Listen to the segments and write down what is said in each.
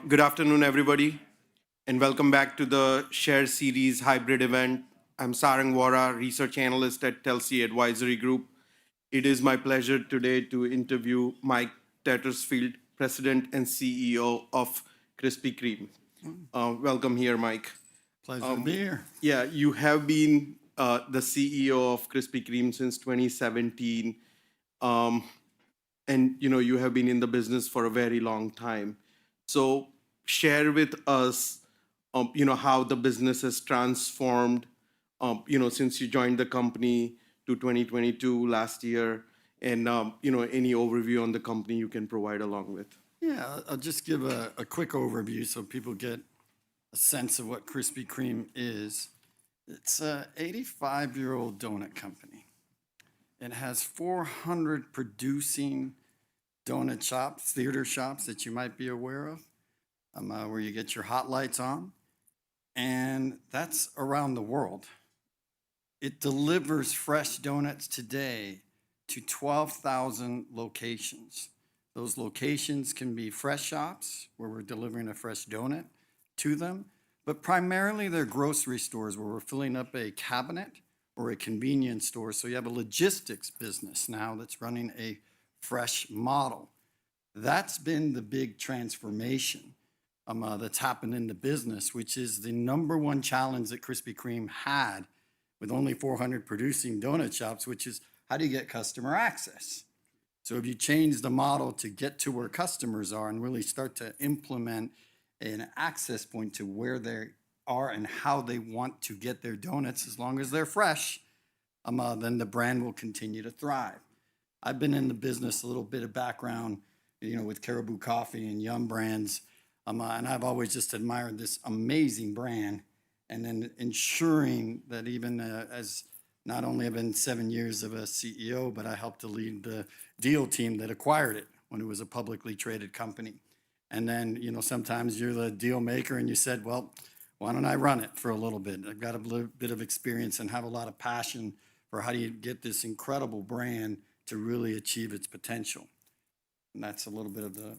Good afternoon, everybody, and welcome back to the Share Series hybrid event. I'm Sarang Vora, research analyst at Telsey Advisory Group. It is my pleasure today to interview Mike Tattersfield, President and CEO of Krispy Kreme. Welcome here, Mike. Pleasure to be here. Yeah, you have been the CEO of Krispy Kreme since 2017, and you have been in the business for a very long time. So share with us, how the business has transformed, since you joined the company to 2022 last year, and any overview on the company you can provide along with. Yeah, I'll just give a quick overview so people get a sense of what Krispy Kreme is. It's an 85-year-old donut company. It has 400 producing donut shops, theater shops that you might be aware of, where you get your hot lights on. And that's around the world. It delivers fresh donuts today to 12,000 locations. Those locations can be fresh shops where we're delivering a fresh donut to them, but primarily they're grocery stores where we're filling up a cabinet or a convenience store. So you have a logistics business now that's running a fresh model. That's been the big transformation that's happened in the business, which is the number one challenge that Krispy Kreme had with only 400 producing donut shops, which is how do you get customer access? So if you change the model to get to where customers are and really start to implement an access point to where they are and how they want to get their donuts, as long as they're fresh, then the brand will continue to thrive. I've been in the business, a little bit of background, with Caribou Coffee and Yum Brands, and I've always just admired this amazing brand, and then ensuring that even as not only have been 7 years of a CEO, but I helped to lead the deal team that acquired it when it was a publicly traded company. And then, sometimes you're the deal maker and you said, well, why don't I run it for a little bit? I've got a little bit of experience and have a lot of passion for how do you get this incredible brand to really achieve its potential. And that's a little bit of the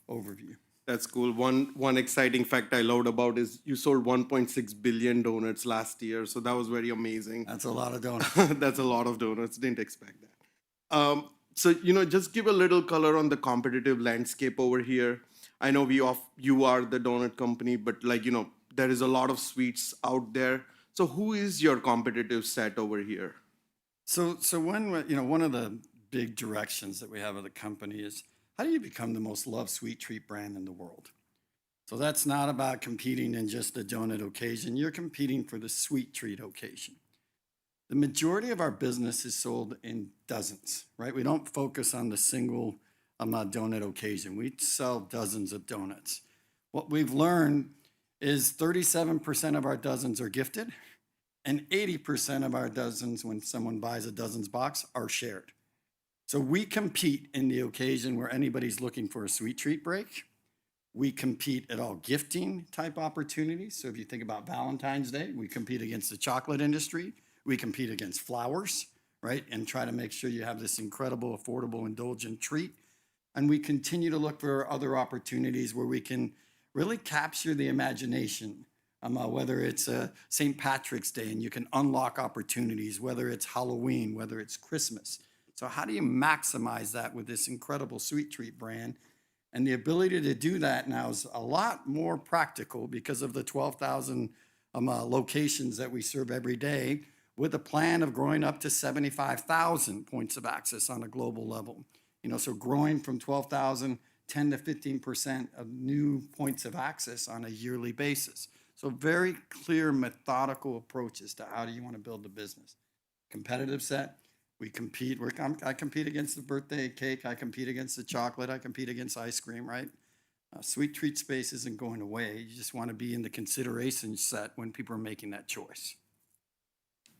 overview. That's cool. One exciting fact I loved about is you sold 1.6 billion donuts last year, so that was very amazing. That's a lot of donuts. That's a lot of donuts. Didn't expect that. So just give a little color on the competitive landscape over here. I know you are the donut company, but there is a lot of sweets out there. So who is your competitive set over here? So when one of the big directions that we have of the company is how do you become the most loved sweet treat brand in the world? So that's not about competing in just a donut occasion. You're competing for the sweet treat occasion. The majority of our business is sold in dozens, right? We don't focus on the single donut occasion. We sell dozens of donuts. What we've learned is 37% of our dozens are gifted, and 80% of our dozens, when someone buys a dozens box, are shared. So we compete in the occasion where anybody's looking for a sweet treat break. We compete at all gifting type opportunities. So if you think about Valentine's Day, we compete against the chocolate industry. We compete against flowers, right? And try to make sure you have this incredible, affordable, indulgent treat. And we continue to look for other opportunities where we can really capture the imagination, whether it's St. Patrick's Day and you can unlock opportunities, whether it's Halloween, whether it's Christmas. So how do you maximize that with this incredible sweet treat brand? And the ability to do that now is a lot more practical because of the 12,000 locations that we serve every day, with a plan of growing up to 75,000 points of access on a global level. So growing from 12,000, 10 to 15% of new points of access on a yearly basis. So very clear, methodical approaches to how do you want to build the business. Competitive set. We compete. I compete against the birthday cake. I compete against the chocolate. I compete against ice cream, right? Sweet treat space isn't going away. You just want to be in the consideration set when people are making that choice.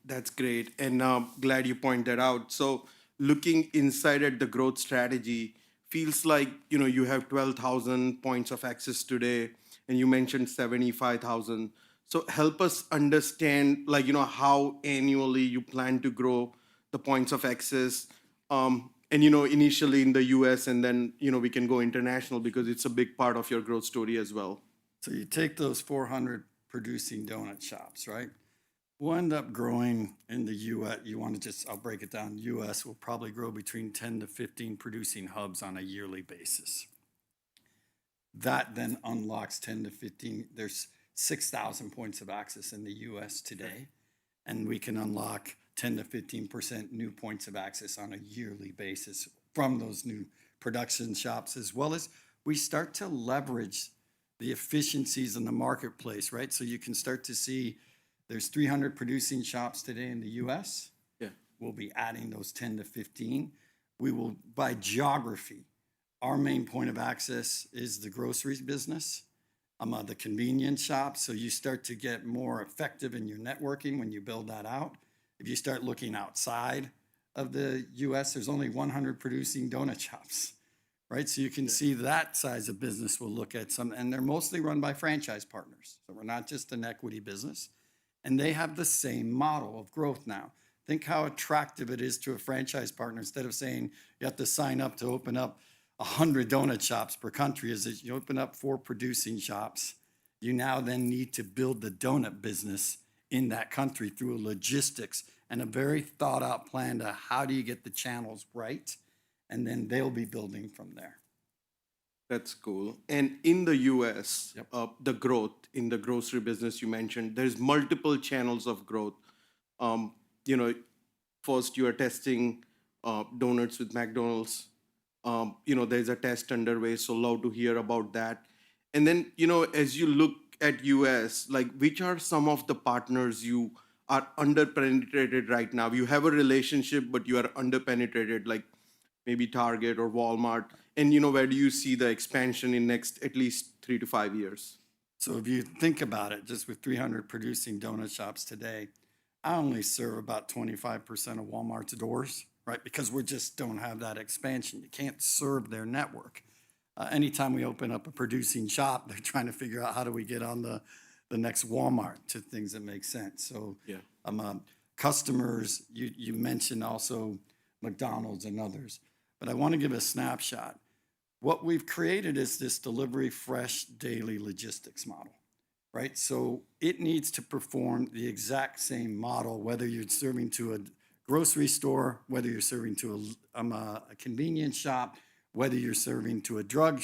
That's great. And glad you pointed out. So looking inside at the growth strategy, feels like, you have 12,000 points of access today, and you mentioned 75,000. So help us understand, how annually you plan to grow the points of access, And, you know, initially in the US, and then, you know, we can go international because it's a big part of your growth story as well. So you take those 400 producing donut shops, right? We'll end up growing in the US. You want to just, I'll break it down. US will probably grow between 10 to 15 producing hubs on a yearly basis. That then unlocks 10 to 15. There's 6,000 points of access in the US today, and we can unlock 10 to 15% new points of access on a yearly basis from those new production shops, as well as we start to leverage the efficiencies in the marketplace, right? So you can start to see there's 300 producing shops today in the US. Yeah. We'll be adding those 10 to 15. We will, by geography, our main point of access is the groceries business, the convenience shop. So you start to get more effective in your networking when you build that out. If you start looking outside of the US, there's only 100 producing donut shops, right? So you can see that size of business will look at some, and they're mostly run by franchise partners. So we're not just an equity business. And they have the same model of growth now. Think how attractive it is to a franchise partner. Instead of saying you have to sign up to open up 100 donut shops per country, is that you open up 4 producing shops. You now then need to build the donut business in that country through logistics and a very thought out plan to how do you get the channels right, and then they'll be building from there. That's cool. And in the US, Yep. the growth in the grocery business you mentioned, there's multiple channels of growth. You know, first you are testing donuts with McDonald's. You know, there's a test underway, so love to hear about that. And then, you know, as you look at US, like which are some of the partners you are underpenetrated right now? You have a relationship, but you are underpenetrated, like maybe Target or Walmart. And, you know, where do you see the expansion in next at least 3 to 5 years? So if you think about it, just with 300 producing donut shops today, I only serve about 25% of Walmart's doors, right? Because we just don't have that expansion. You can't serve their network. Anytime we open up a producing shop, they're trying to figure out how do we get on the next Walmart to things that make sense. So Yeah. customers, you mentioned also McDonald's and others, but I want to give a snapshot. What we've created is this delivery fresh daily logistics model, right? So it needs to perform the exact same model, whether you're serving to a grocery store, whether you're serving to a convenience shop, whether you're serving to a drug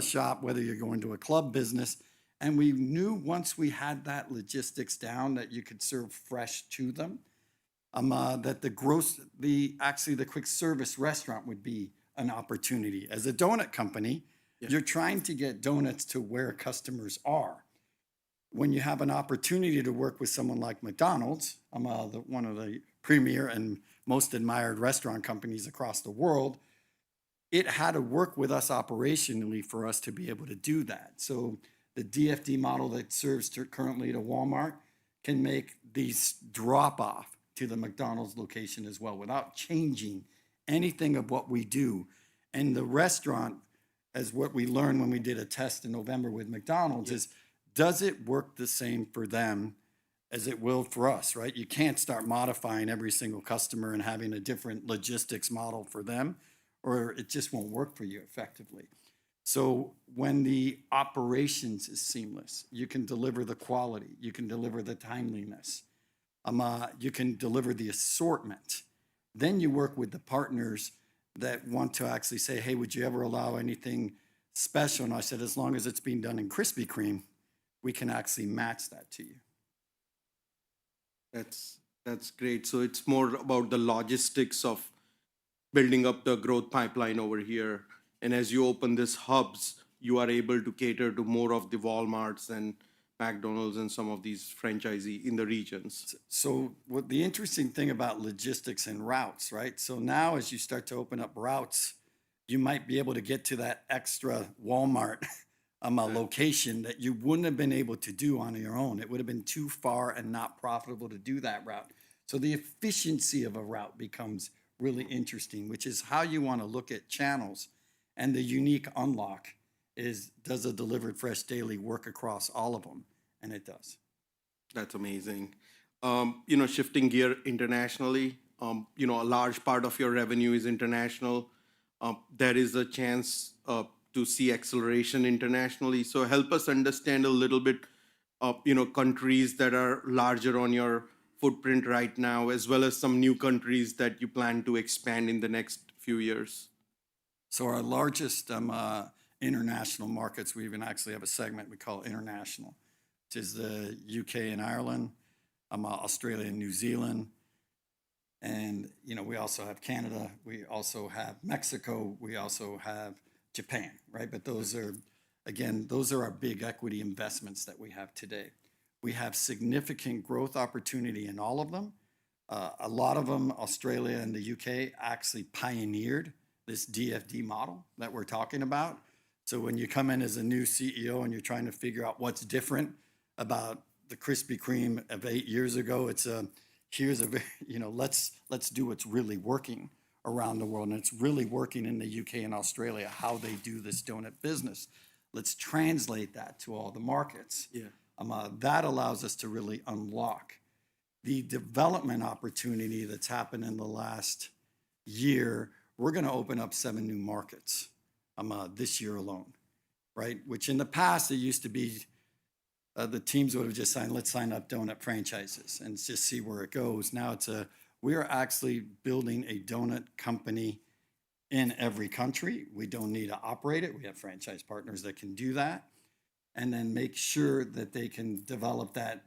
shop, whether you're going to a club business. And we knew once we had that logistics down that you could serve fresh to them, that the quick service restaurant would be an opportunity. As a donut company, you're trying to get donuts to where customers are. When you have an opportunity to work with someone like McDonald's, one of the premier and most admired restaurant companies across the world, it had to work with us operationally for us to be able to do that. So the DFD model that serves currently to Walmart can make these drop off to the McDonald's location as well without changing anything of what we do. And the restaurant, as what we learned when we did a test in November with McDonald's, is does it work the same for them as it will for us, right? You can't start modifying every single customer and having a different logistics model for them, or it just won't work for you effectively. So when the operations is seamless, you can deliver the quality, you can deliver the timeliness, you can deliver the assortment. Then you work with the partners that want to actually say, hey, would you ever allow anything special? And I said, as long as it's being done in Krispy Kreme, we can actually match that to you. That's great. So it's more about the logistics of building up the growth pipeline over here. And as you open these hubs, you are able to cater to more of the Walmarts and McDonald's and some of these franchisee in the regions. So what the interesting thing about logistics and routes, right? So now as you start to open up routes, you might be able to get to that extra Walmart location that you wouldn't have been able to do on your own. It would have been too far and not profitable to do that route. So the efficiency of a route becomes really interesting, which is how you want to look at channels. And the unique unlock is, does a delivered fresh daily work across all of them? And it does. That's amazing. You know, shifting gear internationally, a large part of your revenue is international. There is a chance to see acceleration internationally. So help us understand a little bit of countries that are larger on your footprint right now, as well as some new countries that you plan to expand in the next few years. So our largest international markets, we even actually have a segment we call international, which is the UK and Ireland, Australia and New Zealand, and we also have Canada, we also have Mexico, we also have Japan, right? But those are, again, those are our big equity investments that we have today. We have significant growth opportunity in all of them. A lot of them, Australia and the UK, actually pioneered this DFD model that we're talking about. So when you come in as a new CEO and you're trying to figure out what's different about the Krispy Kreme of 8 years ago, it's let's do what's really working around the world, and it's really working in the UK and Australia, how they do this donut business. Let's translate that to all the markets. Yeah. That allows us to really unlock the development opportunity that's happened in the last year. We're going to open up 7 new markets this year alone, right? Which in the past, it used to be the teams would have just signed, let's sign up donut franchises and just see where it goes. Now we're actually building a donut company in every country. We don't need to operate it. We have franchise partners that can do that, and then make sure that they can develop that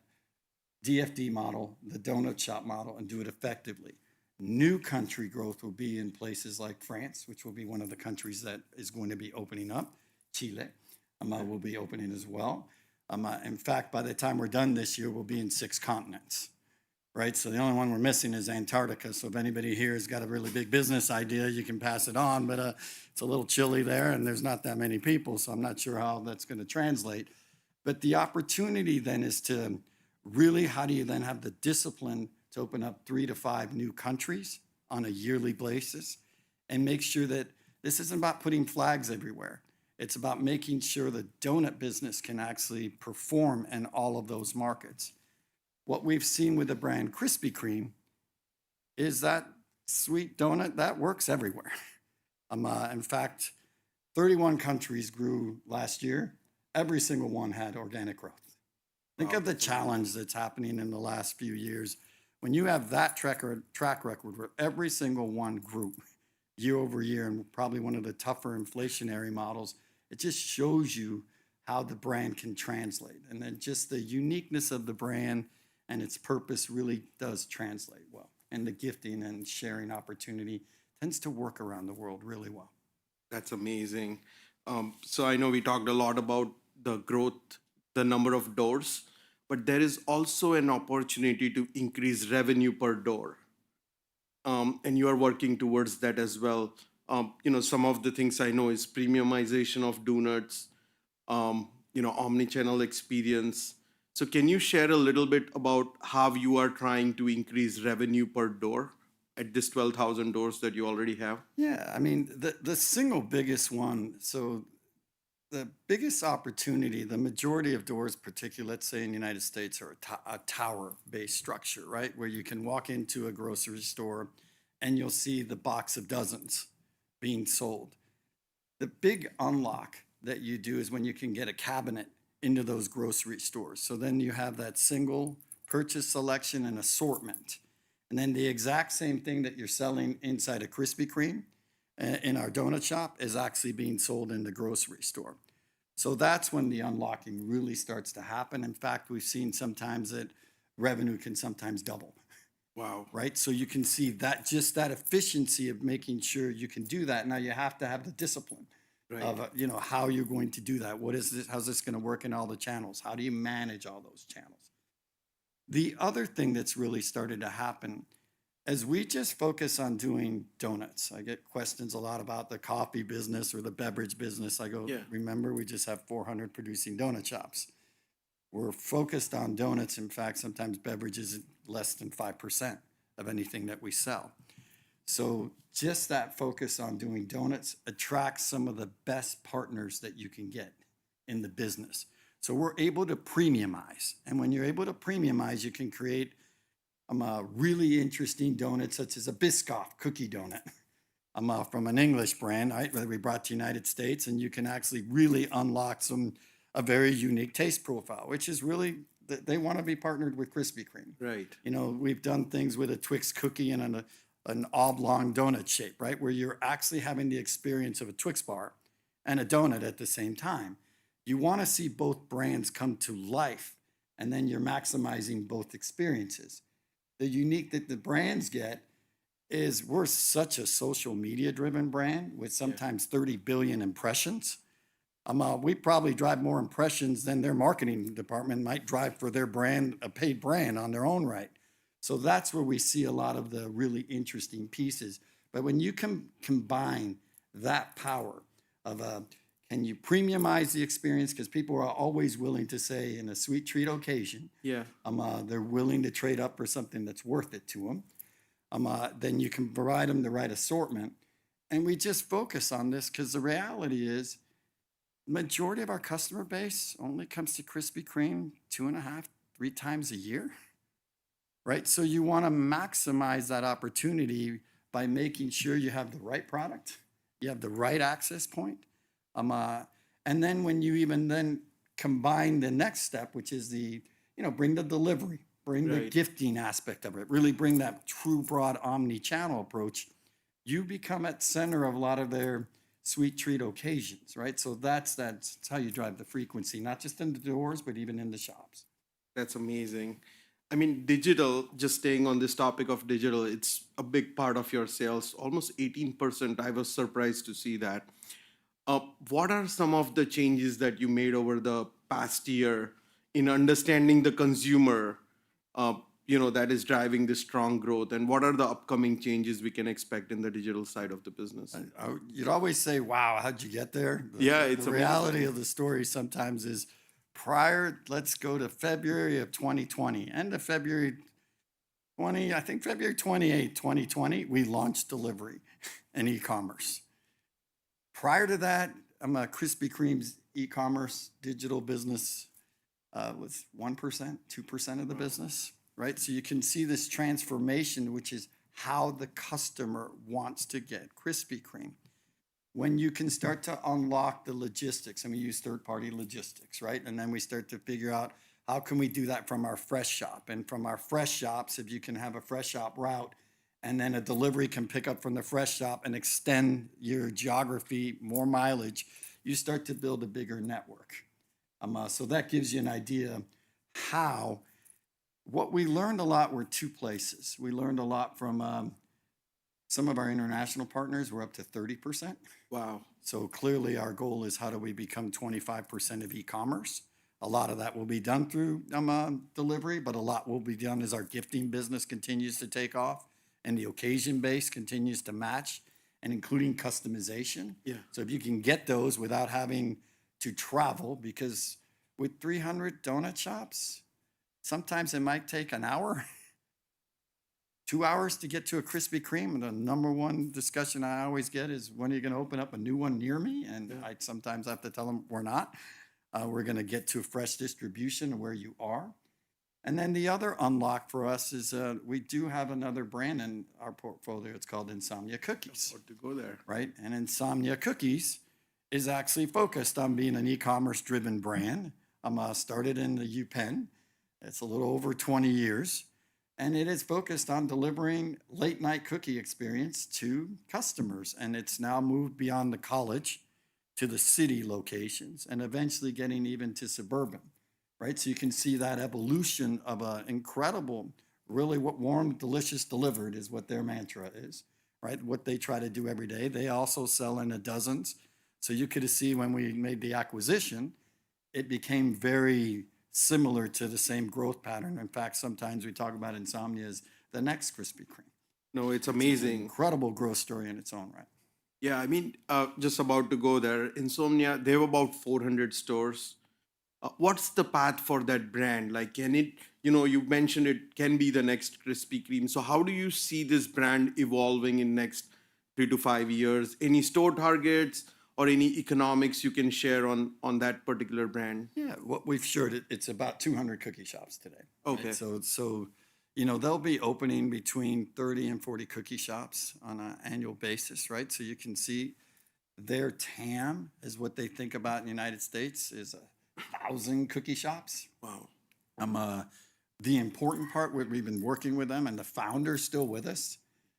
DFD model, the donut shop model, and do it effectively. New country growth will be in places like France, which will be one of the countries that is going to be opening up. Chile will be opening as well. In fact, by the time we're done this year, we'll be in 6 continents, right? So the only one we're missing is Antarctica. So if anybody here has got a really big business idea, you can pass it on, but it's a little chilly there and there's not that many people, so I'm not sure how that's going to translate. But the opportunity then is to really, how do you then have the discipline to open up 3 to 5 new countries on a yearly basis and make sure that this isn't about putting flags everywhere. It's about making sure the donut business can actually perform in all of those markets. What we've seen with the brand Krispy Kreme is that sweet donut, that works everywhere. In fact, 31 countries grew last year. Every single one had organic growth. Think of the challenge that's happening in the last few years. When you have that track record where every single one grew year over year, and probably one of the tougher inflationary models, it just shows you how the brand can translate. And then just the uniqueness of the brand and its purpose really does translate well. And the gifting and sharing opportunity tends to work around the world really well. That's amazing. So I know we talked a lot about the growth, the number of doors, but there is also an opportunity to increase revenue per door. And you are working towards that as well. Some of the things I know is premiumization of donuts, omni-channel experience. So can you share a little bit about how you are trying to increase revenue per door at this 12,000 doors that you already have? Yeah, I mean, the single biggest one, so the biggest opportunity, the majority of doors, particularly, let's say in the United States, are a tower-based structure, right? Where you can walk into a grocery store and you'll see the box of dozens being sold. The big unlock that you do is when you can get a cabinet into those grocery stores. So then you have that single purchase selection and assortment. And then the exact same thing that you're selling inside a Krispy Kreme in our donut shop is actually being sold in the grocery store. So that's when the unlocking really starts to happen. In fact, we've seen sometimes that revenue can sometimes double. Wow. Right? So you can see that just that efficiency of making sure you can do that. Now you have to have the discipline of how you're going to do that. What is this? How's this going to work in all the channels? How do you manage all those channels? The other thing that's really started to happen as we just focus on doing donuts. I get questions a lot about the coffee business or the beverage business. I go, remember, we just have 400 producing donut shops. We're focused on donuts. In fact, sometimes beverages is less than 5% of anything that we sell. So just that focus on doing donuts attracts some of the best partners that you can get in the business. So we're able to premiumize. And when you're able to premiumize, you can create Really interesting donuts, such as a Biscoff cookie donut. From an English brand, right, that we brought to the United States, and you can actually really unlock a very unique taste profile, which is really they want to be partnered with Krispy Kreme. Right. You know, we've done things with a Twix cookie and an oblong donut shape, right, where you're actually having the experience of a Twix bar and a donut at the same time. You want to see both brands come to life, and then you're maximizing both experiences. The unique that the brands get is we're such a social media driven brand with sometimes 30 billion impressions. We probably drive more impressions than their marketing department might drive for their brand, a paid brand on their own right. So that's where we see a lot of the really interesting pieces. But when you combine that power of can you premiumize the experience? Because people are always willing to say in a sweet treat occasion, Yeah. they're willing to trade up for something that's worth it to them. Then you can provide them the right assortment. And we just focus on this because the reality is majority of our customer base only comes to Krispy Kreme 2.5, 3 times a year, right? So you want to maximize that opportunity by making sure you have the right product, you have the right access point. And then when you even then combine the next step, which is bring the delivery, bring the Right. gifting aspect of it, really bring that true broad omni-channel approach, you become at center of a lot of their sweet treat occasions, right? So that's how you drive the frequency, not just in the doors, but even in the shops. That's amazing. I mean, digital, just staying on this topic of digital, it's a big part of your sales, almost 18%. I was surprised to see that. What are some of the changes that you made over the past year in understanding the consumer, that is driving this strong growth? And what are the upcoming changes we can expect in the digital side of the business? You'd always say, wow, how'd you get there? Yeah, it's the amazing. reality of the story sometimes is let's go to February of 2020, end of February 20, I think February 28, 2020, we launched delivery and e-commerce. Prior to that, Krispy Kreme's e-commerce digital business was 1%, 2% of the business, right? So you can see this transformation, which is how the customer wants to get Krispy Kreme. When you can start to unlock the logistics, and we use third-party logistics, right? And then we start to figure out how can we do that from our fresh shop? And from our fresh shops, if you can have a fresh shop route, and then a delivery can pick up from the fresh shop and extend your geography, more mileage, you start to build a bigger network. So that gives you an idea how. What we learned a lot were two places. We learned a lot from some of our international partners. We're up to 30%. Wow. So clearly our goal is how do we become 25% of e-commerce? A lot of that will be done through delivery, but a lot will be done as our gifting business continues to take off and the occasion base continues to match, and including customization. Yeah. So if you can get those without having to travel, because with 300 donut shops, sometimes it might take an hour, 2 hours to get to a Krispy Kreme. And the number one discussion I always get is, when are you going to open up a new one near me? And I sometimes have to tell them we're not. We're going to get to fresh distribution where you are. And then the other unlock for us is we do have another brand in our portfolio. It's called Insomnia Cookies. What to go there? Right? And Insomnia Cookies is actually focused on being an e-commerce driven brand. Started in the UPenn. It's a little over 20 years. And it is focused on delivering late night cookie experience to customers. And it's now moved beyond the college to the city locations and eventually getting even to suburban, right? So you can see that evolution of an incredible, really what warm, delicious, delivered is what their mantra is, right? What they try to do every day. They also sell in the dozens. So you could see when we made the acquisition, it became very similar to the same growth pattern. In fact, sometimes we talk about Insomnia as the next Krispy Kreme. No, it's amazing. Incredible growth story in its own right. Yeah, I mean, just about to go there. Insomnia, they have about 400 stores. What's the path for that brand? Like, can it, you mentioned it can be the next Krispy Kreme. So how do you see this brand evolving in next 3 to 5 years? Any store targets or any economics you can share on that particular brand? Yeah, what we've shared, it's about 200 cookie shops today. Right? Okay. So they'll be opening between 30 and 40 cookie shops on an annual basis, right? So you can see their TAM is what they think about in the United States is 1,000 cookie shops. Wow. The important part, we've been working with them, and the founder's still with us.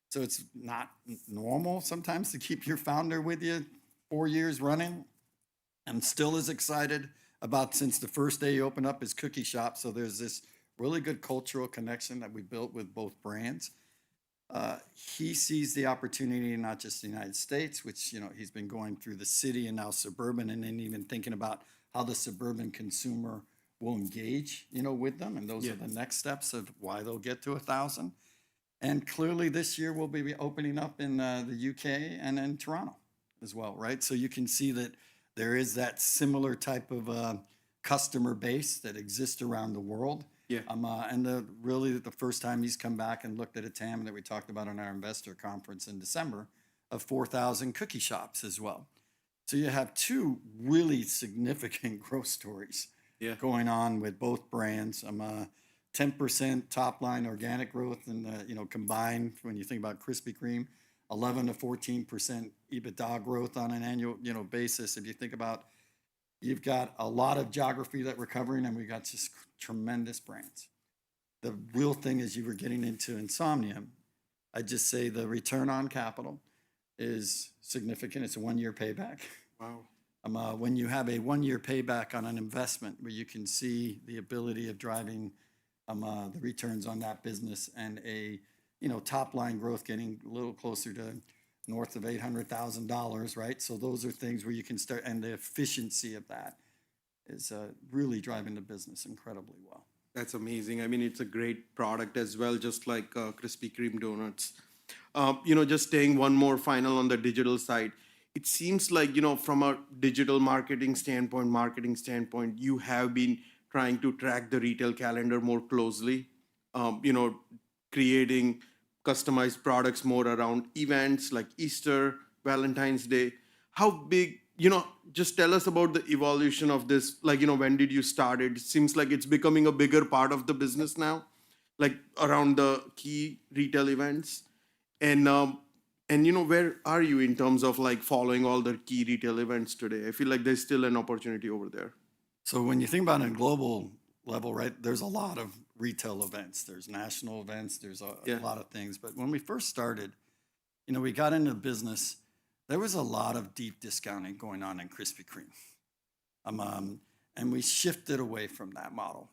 So it's not normal sometimes to keep your founder with you 4 years running, and still as excited about since the first day he opened up his cookie shop. So there's this really good cultural connection that we built with both brands. He sees the opportunity in not just the United States, which he's been going through the city and now suburban, and then even thinking about how the suburban consumer will engage, with them, and those are the next steps of why they'll get to 1,000. And clearly, this year we'll be opening up in the UK and in Toronto as well, right? So you can see that there is that similar type of customer base that exists around the world. Yeah. And really the first time he's come back and looked at a TAM that we talked about on our investor conference in December of 4,000 cookie shops as well. So you have two really significant growth stories going on with both brands. 10% top line organic growth and combined when you think about Krispy Kreme, 11 to 14% EBITDA growth on an annual basis. If you think about, you've got a lot of geography that we're covering, and we've got just tremendous brands. The real thing is you were getting into insomnia. I just say the return on capital is significant. It's a 1-year payback. Wow. When you have a 1-year payback on an investment where you can see the ability of driving the returns on that business and a top line growth getting a little closer to north of $800,000, right? So those are things where you can start, and the efficiency of that is really driving the business incredibly well. That's amazing. I mean, it's a great product as well, just like Krispy Kreme donuts. Just staying one more final on the digital side, it seems like, from a digital marketing standpoint, you have been trying to track the retail calendar more closely, creating customized products more around events like Easter, Valentine's Day. How big, just tell us about the evolution of this. Like, when did you start it? It seems like it's becoming a bigger part of the business now, like around the key retail events. And where are you in terms of like following all the key retail events today? I feel like there's still an opportunity over there. So when you think about it on a global level, right, there's a lot of retail events. There's national events. There's a lot of things. But when we first started, we got into business, there was a lot of deep discounting going on in Krispy Kreme. And we shifted away from that model.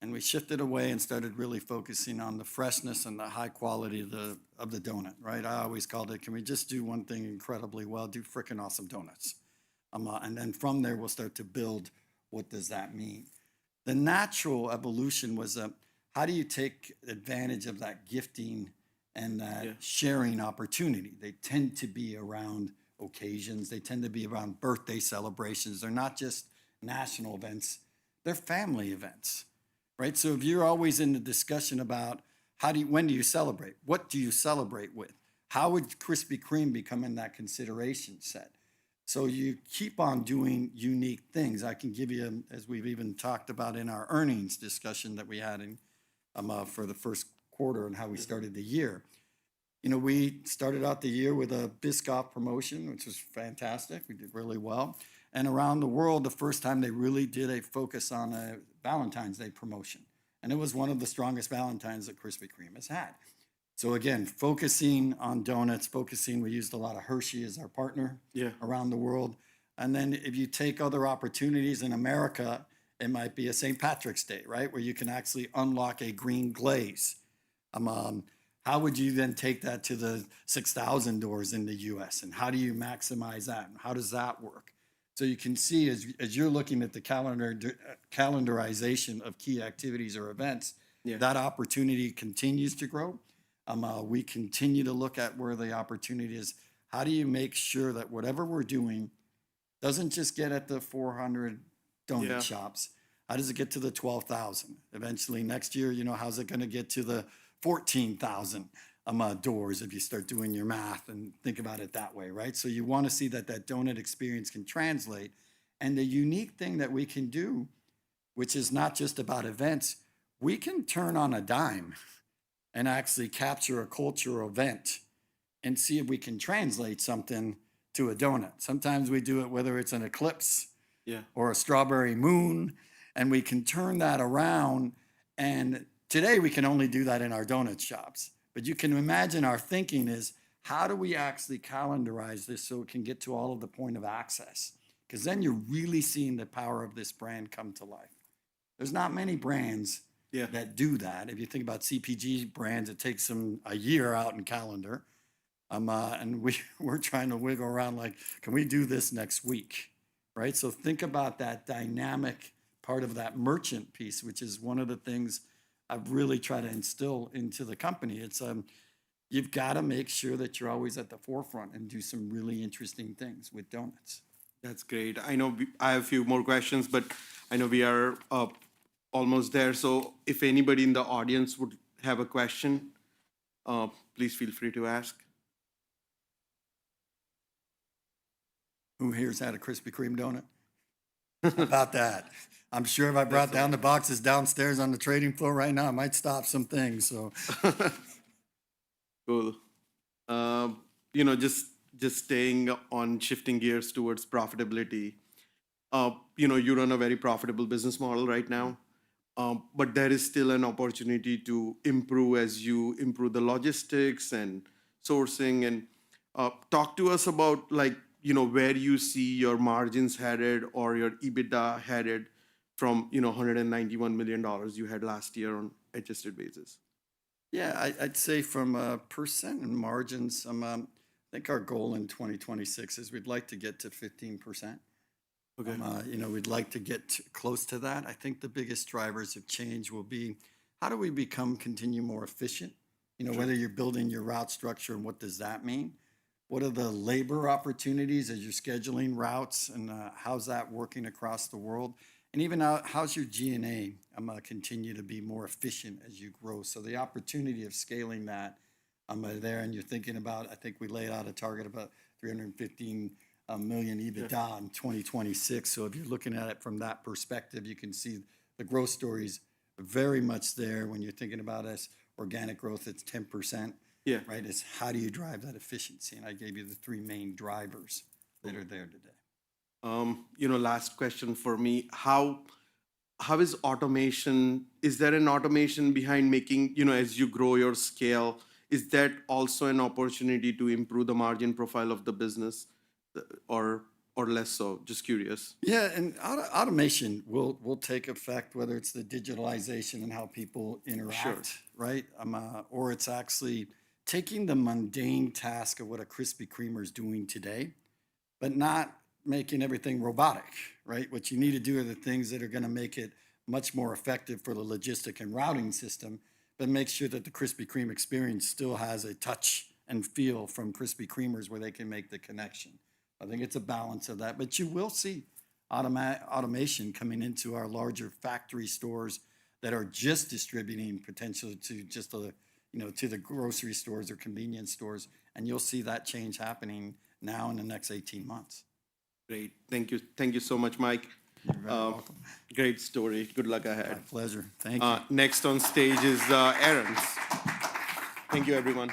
And we shifted away and started really focusing on the freshness and the high quality of the donut, right? I always called it, can we just do one thing incredibly well, do freaking awesome donuts. And then from there, we'll start to build, what does that mean? The natural evolution was, how do you take advantage of that gifting and that sharing opportunity? They tend to be around occasions. They tend to be around birthday celebrations. They're not just national events. They're family events. Right? So if you're always in the discussion about when do you celebrate? What do you celebrate with? How would Krispy Kreme become in that consideration set? So you keep on doing unique things. I can give you, as we've even talked about in our earnings discussion that we had for the first quarter and how we started the year. We started out the year with a Biscoff promotion, which was fantastic. We did really well. And around the world, the first time they really did a focus on a Valentine's Day promotion. And it was one of the strongest Valentines that Krispy Kreme has had. So again, focusing on donuts, we used a lot of Hershey as our partner around the world. And then if you take other opportunities in America, it might be a St. Patrick's Day, right? Where you can actually unlock a green glaze. How would you then take that to the 6,000 doors in the US? And how do you maximize that? And how does that work? So you can see as you're looking at the calendarization of key activities or events, that opportunity continues to grow. We continue to look at where the opportunity is. How do you make sure that whatever we're doing doesn't just get at the 400 donut shops? How does it get to the 12,000? Eventually next year, how's it going to get to the 14,000 doors if you start doing your math and think about it that way, right? So you want to see that donut experience can translate. And the unique thing that we can do, which is not just about events, we can turn on a dime and actually capture a cultural event and see if we can translate something to a donut. Sometimes we do it whether it's an eclipse Yeah. or a strawberry moon, and we can turn that around. And today we can only do that in our donut shops. But you can imagine our thinking is, how do we actually calendarize this so it can get to all of the point of access? Because then you're really seeing the power of this brand come to life. There's not many brands Yeah. that do that. If you think about CPG brands, it takes them a year out in calendar. And we're trying to wiggle around like, can we do this next week? Right? So think about that dynamic part of that merchant piece, which is one of the things I've really tried to instill into the company. It's you've got to make sure that you're always at the forefront and do some really interesting things with donuts. That's great. I know I have a few more questions, but I know we are almost there. So if anybody in the audience would have a question, please feel free to ask. Who here's had a Krispy Kreme donut? How about that? I'm sure if I brought down the boxes downstairs on the trading floor right now, I might stop some things. So, Cool. Just staying on shifting gears towards profitability. You run a very profitable business model right now, but there is still an opportunity to improve as you improve the logistics and sourcing. And talk to us about where you see your margins headed or your EBITDA headed from $191 million you had last year on adjusted basis. yeah, I'd say from percent and margins, I think our goal in 2026 is we'd like to get to 15%. Okay. We'd like to get close to that. I think the biggest drivers of change will be, how do we continue more efficient? Whether you're building your route structure and what does that mean? What are the labor opportunities as you're scheduling routes, and how's that working across the world? And even how's your G&A continue to be more efficient as you grow? So the opportunity of scaling that there, and you're thinking about, I think we laid out a target of about 315 million EBITDA in 2026. So if you're looking at it from that perspective, you can see the growth stories very much there. When you're thinking about us, organic growth, it's 10%. Yeah. Right? It's how do you drive that efficiency? And I gave you the three main drivers that are there today. Last question for me. How is automation? Is there an automation behind making, as you grow your scale, is that also an opportunity to improve the margin profile of the business, or less so? Just curious. Yeah, and automation will take effect, whether it's the digitalization and how people interact, right? Or it's actually taking the mundane task of what a Krispy Kremer is doing today, but not making everything robotic, right? What you need to do are the things that are going to make it much more effective for the logistic and routing system, but make sure that the Krispy Kreme experience still has a touch and feel from Krispy Kremers where they can make the connection. I think it's a balance of that, but you will see automation coming into our larger factory stores that are just distributing potentially to just to the grocery stores or convenience stores, and you'll see that change happening now in the next 18 months. Great. Thank you so much, Mike. You're very welcome. Great story. Good luck My ahead. pleasure. Thank you. Next on stage is Aaron's. Thank you, everyone.